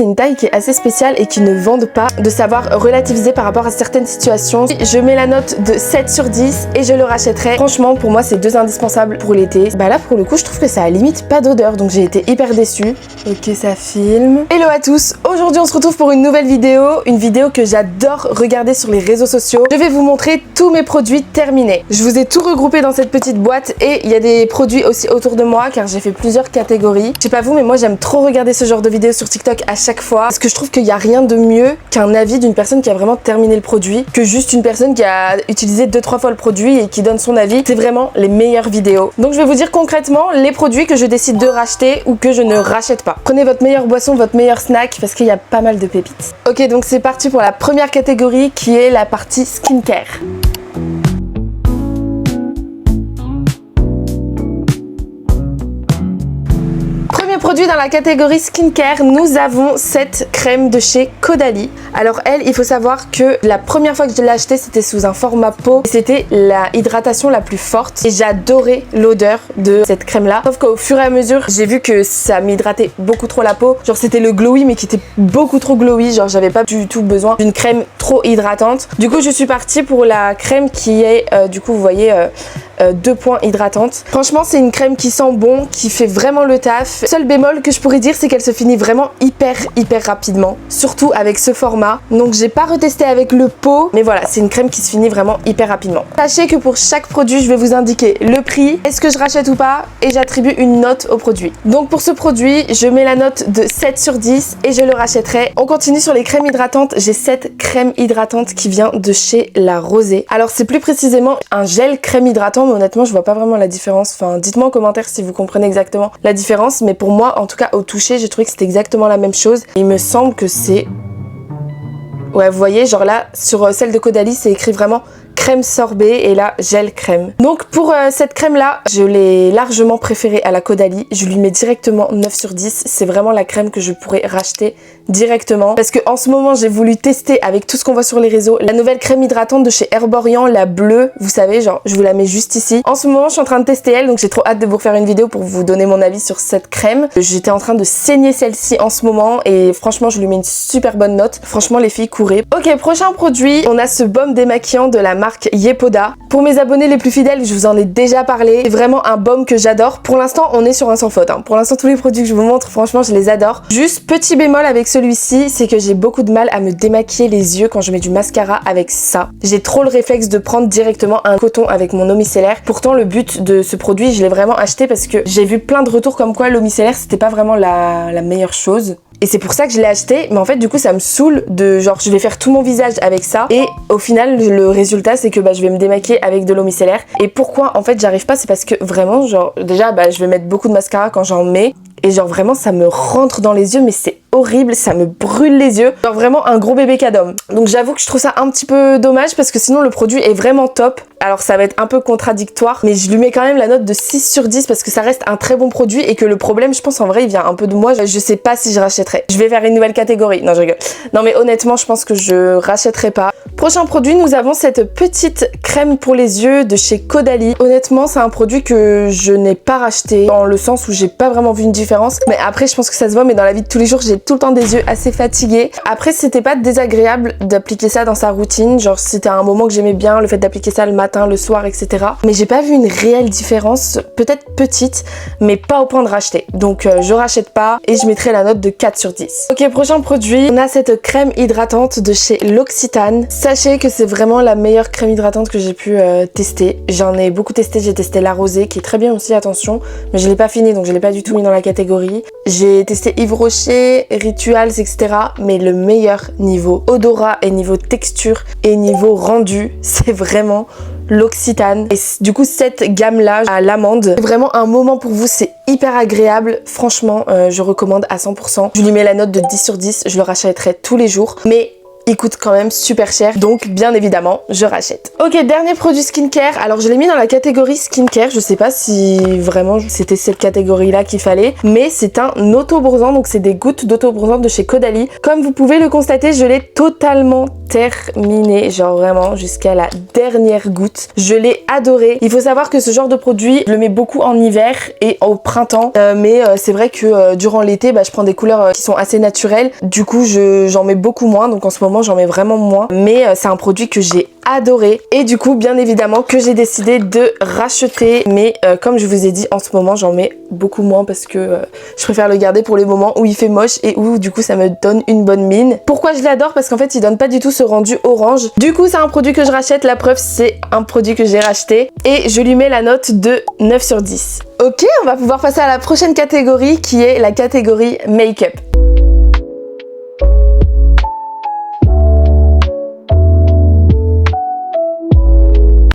C'est une taille qui est assez spéciale et qui ne vendent pas, de savoir relativiser par rapport à certaines situations. Je mets la note de 7 sur 10 et je le rachèterai. Franchement, pour moi, c'est 2 indispensables pour l'été. Bah là, pour le coup, je trouve que ça a limite pas d'odeur, donc j'ai été hyper déçue. Ok, ça filme. Hello à tous, aujourd'hui on se retrouve pour une nouvelle vidéo, une vidéo que j'adore regarder sur les réseaux sociaux. Je vais vous montrer tous mes produits terminés. Je vous ai tout regroupé dans cette petite boîte et il y a des produits aussi autour de moi car j'ai fait plusieurs catégories. Je sais pas vous, mais moi j'aime trop regarder ce genre de vidéos sur TikTok à chaque fois parce que je trouve qu'il n'y a rien de mieux qu'un avis d'une personne qui a vraiment terminé le produit que juste une personne qui a utilisé 2-3 fois le produit et qui donne son avis. C'est vraiment les meilleures vidéos. Donc je vais vous dire concrètement les produits que je décide de racheter ou que je ne rachète pas. Prenez votre meilleure boisson, votre meilleur snack parce qu'il y a pas mal de pépites. Ok, donc c'est parti pour la première catégorie qui est la partie skincare. Produit dans la catégorie skincare, nous avons cette crème de chez Caudalie. Alors elle, il faut savoir que la première fois que je l'ai achetée, c'était sous un format peau. C'était la hydratation la plus forte et j'adorais l'odeur de cette crème là. Sauf qu'au fur et à mesure, j'ai vu que ça m'hydratait beaucoup trop la peau. Genre c'était le glowy mais qui était beaucoup trop glowy. Genre j'avais pas du tout besoin d'une crème trop hydratante. Du coup, je suis partie pour la crème qui est, du coup, vous voyez, 2 points hydratante. Franchement, c'est une crème qui sent bon, qui fait vraiment le taf. Seul bémol que je pourrais dire, c'est qu'elle se finit vraiment hyper rapidement, surtout avec ce format. Donc j'ai pas retesté avec le pot, mais voilà, c'est une crème qui se finit vraiment hyper rapidement. Sachez que pour chaque produit, je vais vous indiquer le prix, est-ce que je rachète ou pas, et j'attribue une note au produit. Donc pour ce produit, je mets la note de 7 sur 10 et je le rachèterai. On continue sur les crèmes hydratantes. J'ai cette crème hydratante qui vient de chez La Rosée. Alors c'est plus précisément un gel crème hydratant, mais honnêtement, je vois pas vraiment la différence. Enfin, dites-moi en commentaire si vous comprenez exactement la différence, mais pour moi, en tout cas au toucher, j'ai trouvé que c'était exactement la même chose. Il me semble que c'est... Ouais, vous voyez, genre là, sur celle de Caudalie, c'est écrit vraiment crème sorbet et là, gel crème. Donc pour cette crème là, je l'ai largement préférée à la Caudalie. Je lui mets directement 9 sur 10. C'est vraiment la crème que je pourrais racheter directement. Parce que en ce moment, j'ai voulu tester avec tout ce qu'on voit sur les réseaux, la nouvelle crème hydratante de chez Herborian, la bleue. Vous savez, genre, je vous la mets juste ici. En ce moment, je suis en train de tester elle, donc j'ai trop hâte de vous refaire une vidéo pour vous donner mon avis sur cette crème. J'étais en train de saigner celle-ci en ce moment et franchement, je lui mets une super bonne note. Franchement, les filles, courez. Ok, prochain produit, on a ce baume démaquillant de la marque Yepoda. Pour mes abonnés les plus fidèles, je vous en ai déjà parlé. C'est vraiment un baume que j'adore. Pour l'instant, on est sur un sans faute. Pour l'instant, tous les produits que je vous montre, franchement, je les adore. Juste petit bémol avec celui-ci, c'est que j'ai beaucoup de mal à me démaquiller les yeux quand je mets du mascara avec ça. J'ai trop le réflexe de prendre directement un coton avec mon eau micellaire. Pourtant, le but de ce produit, je l'ai vraiment acheté parce que j'ai vu plein de retours comme quoi l'eau micellaire, c'était pas vraiment la meilleure chose. Et c'est pour ça que je l'ai acheté, mais en fait du coup ça me saoule de genre je vais faire tout mon visage avec ça et au final le résultat c'est que je vais me démaquiller avec de l'eau micellaire. Et pourquoi en fait j'arrive pas, c'est parce que vraiment genre déjà je vais mettre beaucoup de mascara quand j'en mets et genre vraiment ça me rentre dans les yeux mais c'est horrible, ça me brûle les yeux, genre vraiment un gros bébé cadom. Donc j'avoue que je trouve ça un petit peu dommage parce que sinon le produit est vraiment top. Alors ça va être un peu contradictoire mais je lui mets quand même la note de 6 sur 10 parce que ça reste un très bon produit et que le problème je pense en vrai il vient un peu de moi. Je sais pas si je rachèterai. Je vais faire une nouvelle catégorie. Non je rigole. Non mais honnêtement je pense que je rachèterai pas. Prochain produit, nous avons cette petite crème pour les yeux de chez Caudalie. Honnêtement c'est un produit que je n'ai pas racheté dans le sens où j'ai pas vraiment vu une différence. Mais après je pense que ça se voit mais dans la vie de tous les jours j'ai tout le temps des yeux assez fatigués. Après c'était pas désagréable d'appliquer ça dans sa routine, genre c'était un moment que j'aimais bien, le fait d'appliquer ça le matin, le soir, etc. Mais j'ai pas vu une réelle différence, peut-être petite, mais pas au point de racheter. Donc je rachète pas et je mettrai la note de 4 sur 10. Ok, prochain produit, on a cette crème hydratante de chez L'Occitane. Sachez que c'est vraiment la meilleure crème hydratante que j'ai pu tester. J'en ai beaucoup testé, j'ai testé La Rosée qui est très bien aussi, attention, mais je l'ai pas fini donc je l'ai pas du tout mis dans la catégorie. J'ai testé Yves Rocher, Rituals, etc. Mais le meilleur niveau odorat et niveau texture et niveau rendu, c'est vraiment L'Occitane. Et du coup, cette gamme-là, à l'amande, c'est vraiment un moment pour vous. C'est hyper agréable. Franchement, je recommande à 100%. Je lui mets la note de 10 sur 10. Je le rachèterai tous les jours. Mais il coûte quand même super cher, donc bien évidemment je rachète. Ok, dernier produit skincare, alors je l'ai mis dans la catégorie skincare, je sais pas si vraiment c'était cette catégorie là qu'il fallait, mais c'est un auto-bronzant, donc c'est des gouttes d'auto-bronzant de chez Caudalie. Comme vous pouvez le constater, je l'ai totalement terminé, genre vraiment jusqu'à la dernière goutte. Je l'ai adoré. Il faut savoir que ce genre de produit, je le mets beaucoup en hiver et au printemps, mais c'est vrai que durant l'été, je prends des couleurs qui sont assez naturelles. Du coup, j'en mets beaucoup moins, donc en ce moment j'en mets vraiment moins, mais c'est un produit que j'ai adoré et du coup bien évidemment que j'ai décidé de racheter, mais comme je vous ai dit, en ce moment j'en mets beaucoup moins parce que je préfère le garder pour les moments où il fait moche et où du coup ça me donne une bonne mine. Pourquoi je l'adore? Parce qu'en fait il donne pas du tout ce rendu orange. Du coup c'est un produit que je rachète, la preuve c'est un produit que j'ai racheté et je lui mets la note de 9 sur 10. Ok, on va pouvoir passer à la prochaine catégorie qui est la catégorie make-up.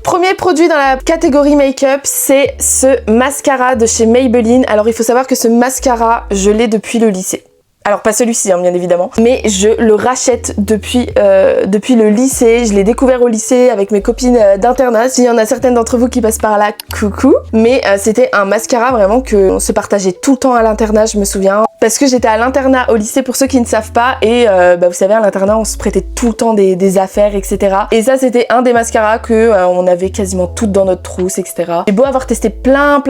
Premier produit dans la catégorie make-up, c'est ce mascara de chez Maybelline. Alors il faut savoir que ce mascara, je l'ai depuis le lycée. Alors pas celui-ci bien évidemment, mais je le rachète depuis le lycée. Je l'ai découvert au lycée avec mes copines d'internat. S'il y en a certaines d'entre vous qui passent par là, coucou. Mais c'était un mascara vraiment qu'on se partageait tout le temps à l'internat, je me souviens. Parce que j'étais à l'internat au lycée pour ceux qui ne savent pas. Et vous savez, à l'internat on se prêtait tout le temps des affaires, etc. Et ça c'était un des mascaras que on avait quasiment toutes dans notre trousse, etc. J'ai beau avoir testé plein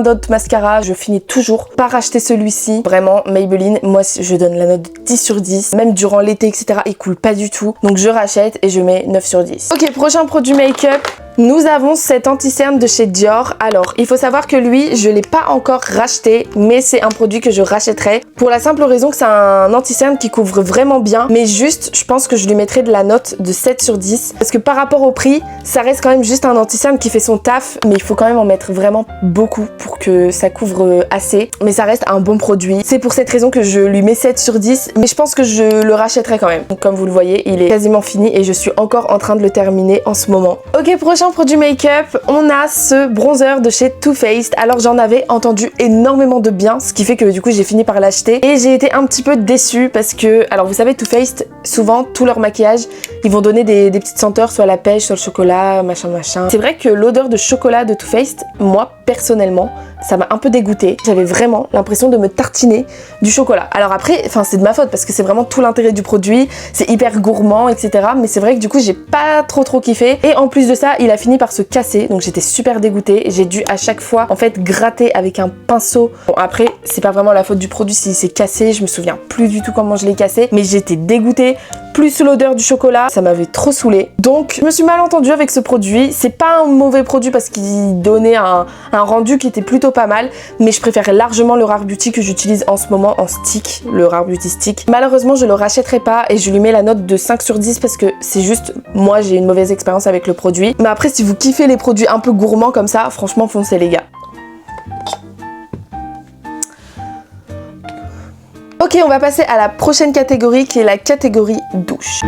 d'autres mascaras, je finis toujours par acheter celui-ci. Vraiment, Maybelline, moi je donne la note de 10 sur 10, même durant l'été, etc. il coule pas du tout, donc je rachète et je mets 9 sur 10. Ok, prochain produit make-up, nous avons cet anti-cerne de chez Dior. Alors il faut savoir que lui je l'ai pas encore racheté, mais c'est un produit que je rachèterai pour la simple raison que c'est un anti-cerne qui couvre vraiment bien, mais juste je pense que je lui mettrai de la note de 7 sur 10 parce que par rapport au prix ça reste quand même juste un anti-cerne qui fait son taf, mais il faut quand même en mettre vraiment beaucoup pour que ça couvre assez, mais ça reste un bon produit. C'est pour cette raison que je lui mets 7 sur 10, mais je pense que je le rachèterai quand même. Donc, comme vous le voyez, il est quasiment fini et je suis encore en train de le terminer en ce moment. Ok, prochain produit make-up, on a ce bronzer de chez Too Faced. Alors j'en avais entendu énormément de bien, ce qui fait que du coup j'ai fini par l'acheter et j'ai été un petit peu déçue parce que, alors vous savez, Too Faced, souvent tout leur maquillage, ils vont donner des petites senteurs, soit la pêche, soit le chocolat, machin. C'est vrai que l'odeur de chocolat de Too Faced, moi personnellement, ça m'a un peu dégoûtée. J'avais vraiment l'impression de me tartiner du chocolat. Alors après, c'est de ma faute parce que c'est vraiment tout l'intérêt du produit, c'est hyper gourmand, etc. Mais c'est vrai que du coup j'ai pas trop kiffé et en plus de ça il a fini par se casser, donc j'étais super dégoûtée. J'ai dû à chaque fois en fait gratter avec un pinceau. Bon, après c'est pas vraiment la faute du produit s'il s'est cassé, je me souviens plus du tout comment je l'ai cassé, mais j'étais dégoûtée. Plus l'odeur du chocolat, ça m'avait trop saoulée. Donc je me suis mal entendue avec ce produit. C'est pas un mauvais produit parce qu'il donnait un rendu qui était plutôt pas mal, mais je préfère largement le Rare Beauty que j'utilise en ce moment en stick, le Rare Beauty Stick. Malheureusement je le rachèterai pas et je lui mets la note de 5 sur 10 parce que c'est juste, moi j'ai une mauvaise expérience avec le produit. Mais après si vous kiffez les produits un peu gourmands comme ça, franchement foncez les gars. Ok, on va passer à la prochaine catégorie qui est la catégorie douche.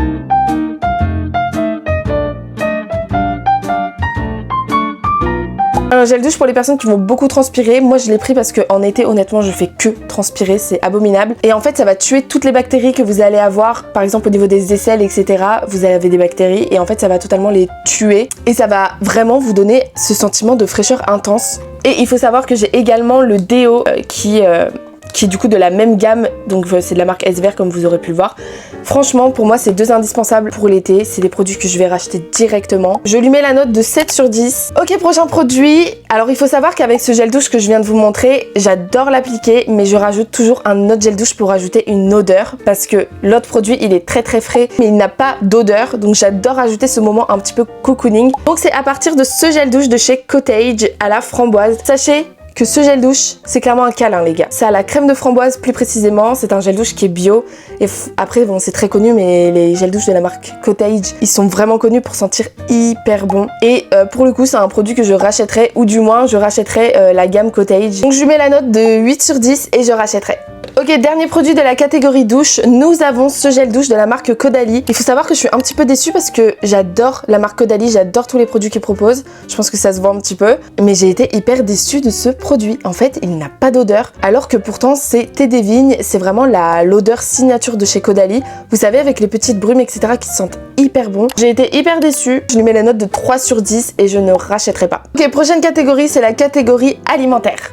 Un gel douche pour les personnes qui vont beaucoup transpirer. Moi je l'ai pris parce qu'en été honnêtement je fais que transpirer, c'est abominable. Et en fait ça va tuer toutes les bactéries que vous allez avoir, par exemple au niveau des aisselles, etc. Vous avez des bactéries et en fait ça va totalement les tuer. Et ça va vraiment vous donner ce sentiment de fraîcheur intense. Et il faut savoir que j'ai également le déo qui est du coup de la même gamme, donc c'est de la marque S-Vert comme vous aurez pu le voir. Franchement pour moi c'est deux indispensables pour l'été, c'est des produits que je vais racheter directement. Je lui mets la note de 7 sur 10. Ok, prochain produit. Alors il faut savoir qu'avec ce gel douche que je viens de vous montrer, j'adore l'appliquer, mais je rajoute toujours un autre gel douche pour rajouter une odeur, parce que l'autre produit il est très frais mais il n'a pas d'odeur, donc j'adore rajouter ce moment un petit peu cocooning. Donc c'est à partir de ce gel douche de chez Cottage à la framboise. Sachez que ce gel douche, c'est clairement un câlin les gars. C'est à la crème de framboise plus précisément, c'est un gel douche qui est bio. Et après bon c'est très connu, mais les gels douches de la marque Cottage, ils sont vraiment connus pour sentir hyper bon. Et pour le coup c'est un produit que je rachèterai, ou du moins je rachèterai la gamme Cottage. Donc je lui mets la note de 8 sur 10 et je rachèterai. Ok, dernier produit de la catégorie douche, nous avons ce gel douche de la marque Caudalie. Il faut savoir que je suis un petit peu déçue parce que j'adore la marque Caudalie, j'adore tous les produits qu'ils proposent. Je pense que ça se voit un petit peu, mais j'ai été hyper déçue de ce produit. En fait, il n'a pas d'odeur, alors que pourtant c'est thé des vignes, c'est vraiment l'odeur signature de chez Caudalie. Vous savez, avec les petites brumes, etc. qui sentent hyper bon. J'ai été hyper déçue, je lui mets la note de 3 sur 10 et je ne rachèterai pas. Ok, prochaine catégorie, c'est la catégorie alimentaire.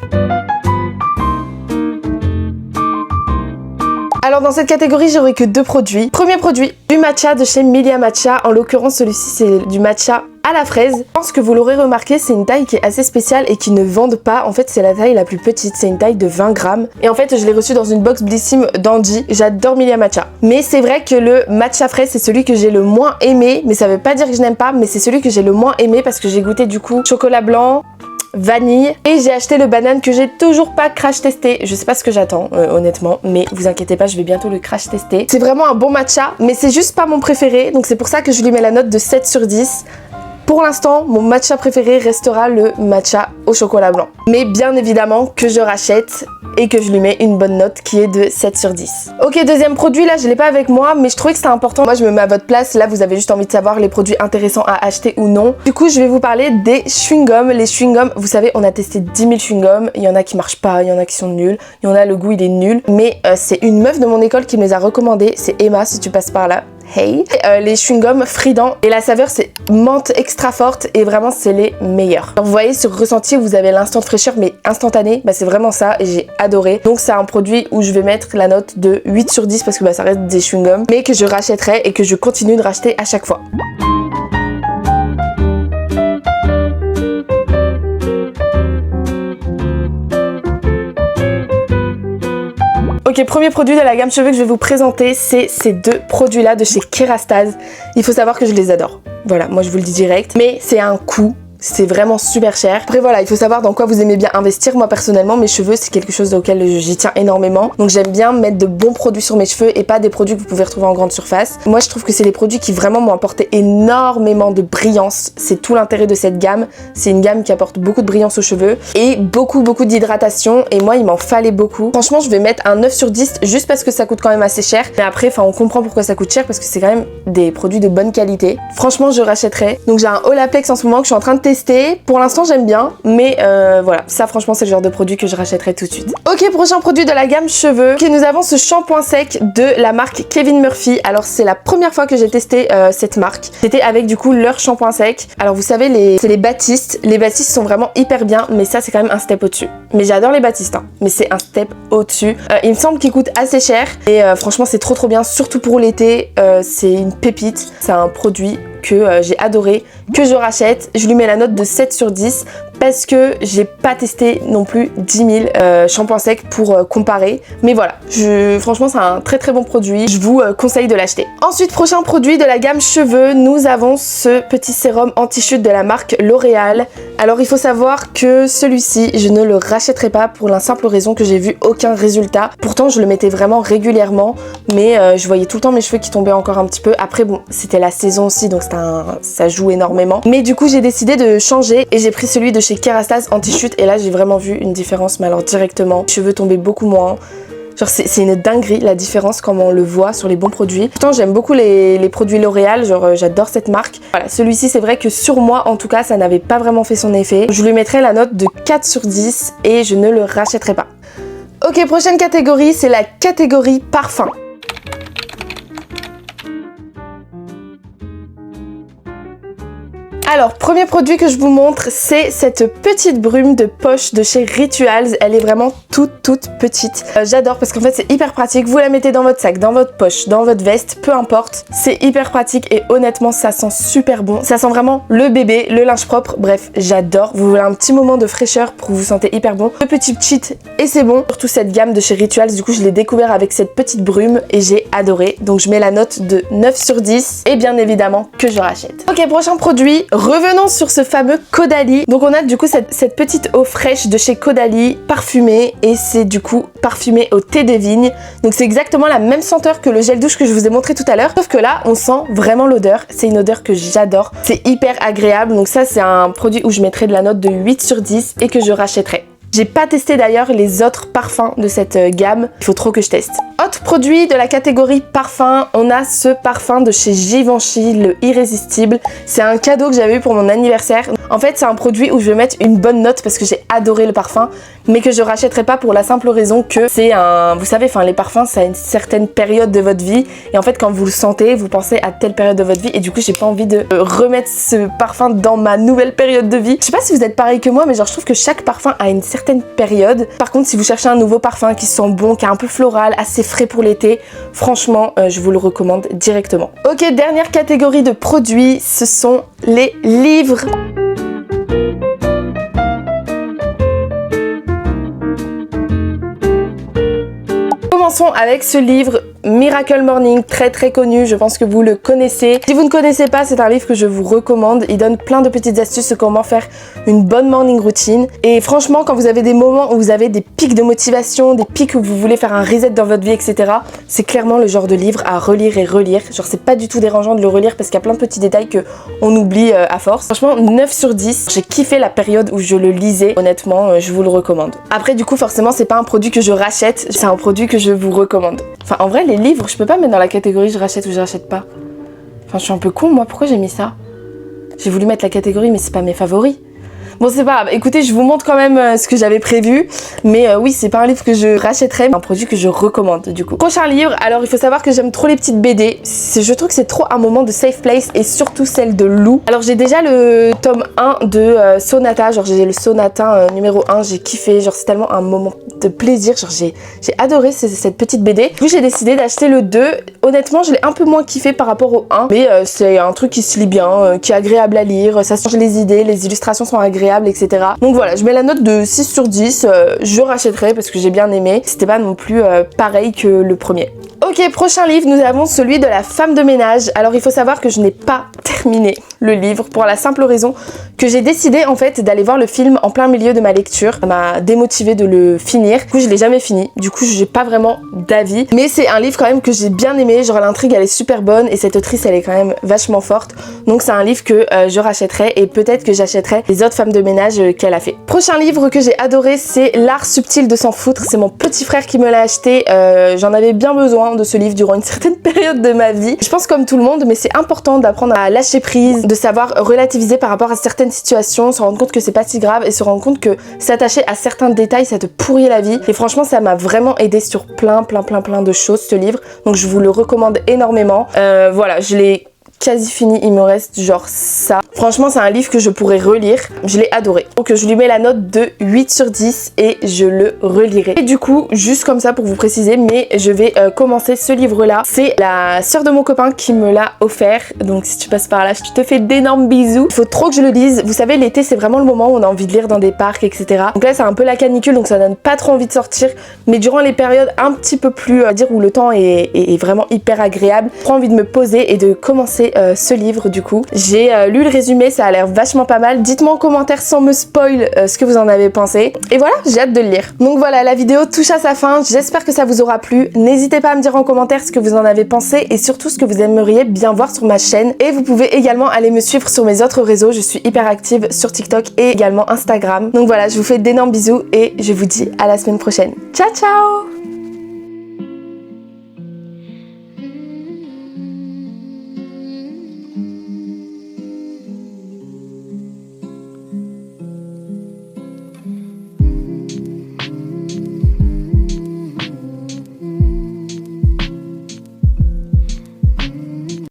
Alors dans cette catégorie, j'aurai que 2 produits. Premier produit, du matcha de chez Milia Matcha. En l'occurrence, celui-ci, c'est du matcha à la fraise. Je pense que vous l'aurez remarqué, c'est une taille qui est assez spéciale et qui ne vendent pas. En fait, c'est la taille la plus petite, c'est une taille de 20 grammes. Et en fait, je l'ai reçu dans une box Blissim d'Andy. J'adore Milia Matcha. Mais c'est vrai que le matcha fraise, c'est celui que j'ai le moins aimé. Mais ça veut pas dire que je n'aime pas, mais c'est celui que j'ai le moins aimé parce que j'ai goûté du coup chocolat blanc, vanille, et j'ai acheté le banane que j'ai toujours pas crash testé. Je sais pas ce que j'attends honnêtement, mais vous inquiétez pas, je vais bientôt le crash tester. C'est vraiment un bon matcha, mais c'est juste pas mon préféré, donc c'est pour ça que je lui mets la note de 7 sur 10. Pour l'instant, mon matcha préféré restera le matcha au chocolat blanc. Mais bien évidemment que je rachète et que je lui mets une bonne note qui est de 7 sur 10. Ok, deuxième produit, là je l'ai pas avec moi, mais je trouvais que c'était important. Moi je me mets à votre place, là vous avez juste envie de savoir les produits intéressants à acheter ou non. Du coup je vais vous parler des chewing-gums. Les chewing-gums, vous savez, on a testé 10 000 chewing-gums, il y en a qui marchent pas, il y en a qui sont nuls, il y en a le goût il est nul. Mais c'est une meuf de mon école qui me les a recommandés, c'est Emma si tu passes par là. Hey, les chewing-gums Frident et la saveur c'est menthe extra forte et vraiment c'est les meilleurs. Alors, vous voyez sur ressenti vous avez l'instant de fraîcheur mais instantané, bah c'est vraiment ça et j'ai adoré. Donc c'est un produit où je vais mettre la note de 8 sur 10 parce que bah ça reste des chewing-gums mais que je rachèterai et que je continue de racheter à chaque fois. Ok, premier produit de la gamme cheveux que je vais vous présenter, c'est ces 2 produits-là de chez Kerastase. Il faut savoir que je les adore. Voilà, moi je vous le dis direct. Mais c'est un coût. C'est vraiment super cher. Après voilà, il faut savoir dans quoi vous aimez bien investir. Moi personnellement, mes cheveux c'est quelque chose auquel j'y tiens énormément. Donc j'aime bien mettre de bons produits sur mes cheveux et pas des produits que vous pouvez retrouver en grande surface. Moi je trouve que c'est les produits qui vraiment m'ont apporté énormément de brillance. C'est tout l'intérêt de cette gamme. C'est une gamme qui apporte beaucoup de brillance aux cheveux et beaucoup d'hydratation. Et moi il m'en fallait beaucoup. Franchement je vais mettre un 9 sur 10 juste parce que ça coûte quand même assez cher. Mais après on comprend pourquoi ça coûte cher parce que c'est quand même des produits de bonne qualité. Franchement je rachèterai. Donc j'ai un Olaplex en ce moment que je suis en train de tester. Pour l'instant j'aime bien, mais voilà, ça franchement c'est le genre de produit que je rachèterai tout de suite. Ok, prochain produit de la gamme cheveux. Ok, nous avons ce shampoing sec de la marque Kevin Murphy. Alors c'est la première fois que j'ai testé cette marque. C'était avec du coup leur shampoing sec. Alors vous savez, c'est les Batiste. Les Batiste sont vraiment hyper bien, mais ça c'est quand même un step au-dessus. Mais j'adore les Batiste, hein, mais c'est un step au-dessus. Il me semble qu'il coûte assez cher et franchement c'est trop bien, surtout pour l'été. C'est une pépite. C'est un produit que j'ai adoré, que je rachète. Je lui mets la note de 7 sur 10 parce que j'ai pas testé non plus 10 000 shampoings secs pour comparer. Mais voilà, franchement c'est un très bon produit. Je vous conseille de l'acheter. Ensuite, prochain produit de la gamme cheveux, nous avons ce petit sérum anti-chute de la marque L'Oréal. Alors il faut savoir que celui-ci, je ne le rachèterai pas pour la simple raison que j'ai vu aucun résultat. Pourtant je le mettais vraiment régulièrement, mais je voyais tout le temps mes cheveux qui tombaient encore un petit peu. Après bon, c'était la saison aussi, donc ça joue énormément. Mais du coup j'ai décidé de changer et j'ai pris celui de chez Kerastase anti-chute et là j'ai vraiment vu une différence, mais alors directement, les cheveux tombaient beaucoup moins. Genre c'est une dinguerie la différence quand on le voit sur les bons produits. Pourtant j'aime beaucoup les produits L'Oréal, genre j'adore cette marque. Voilà, celui-ci c'est vrai que sur moi en tout cas ça n'avait pas vraiment fait son effet. Je lui mettrai la note de 4 sur 10 et je ne le rachèterai pas. Ok, prochaine catégorie, c'est la catégorie parfum. Alors, premier produit que je vous montre, c'est cette petite brume de poche de chez Rituals. Elle est vraiment toute petite. J'adore parce qu'en fait c'est hyper pratique. Vous la mettez dans votre sac, dans votre poche, dans votre veste, peu importe. C'est hyper pratique et honnêtement ça sent super bon. Ça sent vraiment le bébé, le linge propre. Bref, j'adore. Vous voulez un petit moment de fraîcheur pour vous sentir hyper bon. Le petit cheat et c'est bon. Surtout cette gamme de chez Rituals, du coup je l'ai découvert avec cette petite brume et j'ai adoré. Donc je mets la note de 9 sur 10 et bien évidemment que je rachète. Ok, prochain produit. Revenons sur ce fameux Caudalie. Donc on a du coup cette petite eau fraîche de chez Caudalie parfumée et c'est du coup parfumé au thé des vignes. Donc c'est exactement la même senteur que le gel douche que je vous ai montré tout à l'heure. Sauf que là on sent vraiment l'odeur. C'est une odeur que j'adore. C'est hyper agréable. Donc ça c'est un produit où je mettrai de la note de 8 sur 10 et que je rachèterai. J'ai pas testé d'ailleurs les autres parfums de cette gamme, il faut trop que je teste. Autre produit de la catégorie parfum, on a ce parfum de chez Givenchy, le Irrésistible. C'est un cadeau que j'avais eu pour mon anniversaire. En fait, c'est un produit où je vais mettre une bonne note parce que j'ai adoré le parfum, mais que je rachèterai pas pour la simple raison que c'est un... Vous savez, les parfums, ça a une certaine période de votre vie. Et en fait, quand vous le sentez, vous pensez à telle période de votre vie. Et du coup, j'ai pas envie de remettre ce parfum dans ma nouvelle période de vie. Je sais pas si vous êtes pareil que moi, mais genre, je trouve que chaque parfum a une certaine période. Par contre, si vous cherchez un nouveau parfum qui sent bon, qui est un peu floral, assez frais pour l'été, franchement, je vous le recommande directement. Ok, dernière catégorie de produits, ce sont les livres. Commençons avec ce livre Miracle Morning, très connu, je pense que vous le connaissez. Si vous ne connaissez pas, c'est un livre que je vous recommande. Il donne plein de petites astuces sur comment faire une bonne morning routine. Et franchement, quand vous avez des moments où vous avez des pics de motivation, des pics où vous voulez faire un reset dans votre vie, etc., c'est clairement le genre de livre à relire et relire. Genre, c'est pas du tout dérangeant de le relire parce qu'il y a plein de petits détails qu'on oublie à force. Franchement, 9 sur 10. J'ai kiffé la période où je le lisais. Honnêtement, je vous le recommande. Après, du coup, forcément, c'est pas un produit que je rachète, c'est un produit que je vous recommande. Enfin, en vrai, les livres, je peux pas mettre dans la catégorie je rachète ou je rachète pas. Enfin, je suis un peu con, moi. Pourquoi j'ai mis ça? J'ai voulu mettre la catégorie, mais c'est pas mes favoris. Bon, c'est pas grave. Écoutez, je vous montre quand même ce que j'avais prévu. Mais oui, c'est pas un livre que je rachèterais, mais un produit que je recommande du coup. Prochain livre, alors il faut savoir que j'aime trop les petites BD. Je trouve que c'est trop un moment de safe place et surtout celle de Lou. Alors j'ai déjà le tome 1 de Sonata. Genre j'ai le Sonata numéro 1, j'ai kiffé. Genre c'est tellement un moment de plaisir. Genre j'ai adoré cette petite BD. Du coup j'ai décidé d'acheter le 2. Honnêtement, je l'ai un peu moins kiffé par rapport au 1. Mais c'est un truc qui se lit bien, qui est agréable à lire. Ça change les idées, les illustrations sont agréables, etc. Donc voilà, je mets la note de 6 sur 10. Je rachèterai parce que j'ai bien aimé. C'était pas non plus pareil que le premier. Ok, prochain livre, nous avons celui de la femme de ménage. Alors il faut savoir que je n'ai pas terminé le livre pour la simple raison que j'ai décidé en fait d'aller voir le film en plein milieu de ma lecture. Ça m'a démotivée de le finir. Du coup je l'ai jamais fini, du coup j'ai pas vraiment d'avis. Mais c'est un livre quand même que j'ai bien aimé, genre l'intrigue elle est super bonne et cette autrice elle est quand même vachement forte. Donc c'est un livre que je rachèterai et peut-être que j'achèterai les autres femmes de ménage qu'elle a fait. Prochain livre que j'ai adoré, c'est L'art subtil de s'en foutre. C'est mon petit frère qui me l'a acheté, j'en avais bien besoin de ce livre durant une certaine période de ma vie. Je pense comme tout le monde, mais c'est important d'apprendre à lâcher prise, de savoir relativiser par rapport à certaines situations, se rendre compte que c'est pas si grave et se rendre compte que s'attacher à certains détails ça te pourrit la vie. Et franchement ça m'a vraiment aidé sur plein de choses ce livre, donc je vous le recommande énormément. Voilà, je l'ai quasi fini, il me reste genre ça. Franchement c'est un livre que je pourrais relire, je l'ai adoré. Donc je lui mets la note de 8 sur 10 et je le relirai. Et du coup, juste comme ça pour vous préciser, mais je vais commencer ce livre là. C'est la sœur de mon copain qui me l'a offert, donc si tu passes par là, je te fais d'énormes bisous. Il faut trop que je le lise. Vous savez, l'été c'est vraiment le moment où on a envie de lire dans des parcs, etc. Donc là c'est un peu la canicule, donc ça donne pas trop envie de sortir, mais durant les périodes un petit peu plus, à dire où le temps est vraiment hyper agréable, j'ai trop envie de me poser et de commencer ce livre du coup. J'ai lu le résumé, ça a l'air vachement pas mal. Dites-moi en commentaire sans me spoil ce que vous en avez pensé. Et voilà, j'ai hâte de le lire. Donc voilà, la vidéo touche à sa fin. J'espère que ça vous aura plu. N'hésitez pas à me dire en commentaire ce que vous en avez pensé et surtout ce que vous aimeriez bien voir sur ma chaîne. Et vous pouvez également aller me suivre sur mes autres réseaux. Je suis hyper active sur TikTok et également Instagram. Donc voilà, je vous fais d'énormes bisous et je vous dis à la semaine prochaine. Ciao ciao!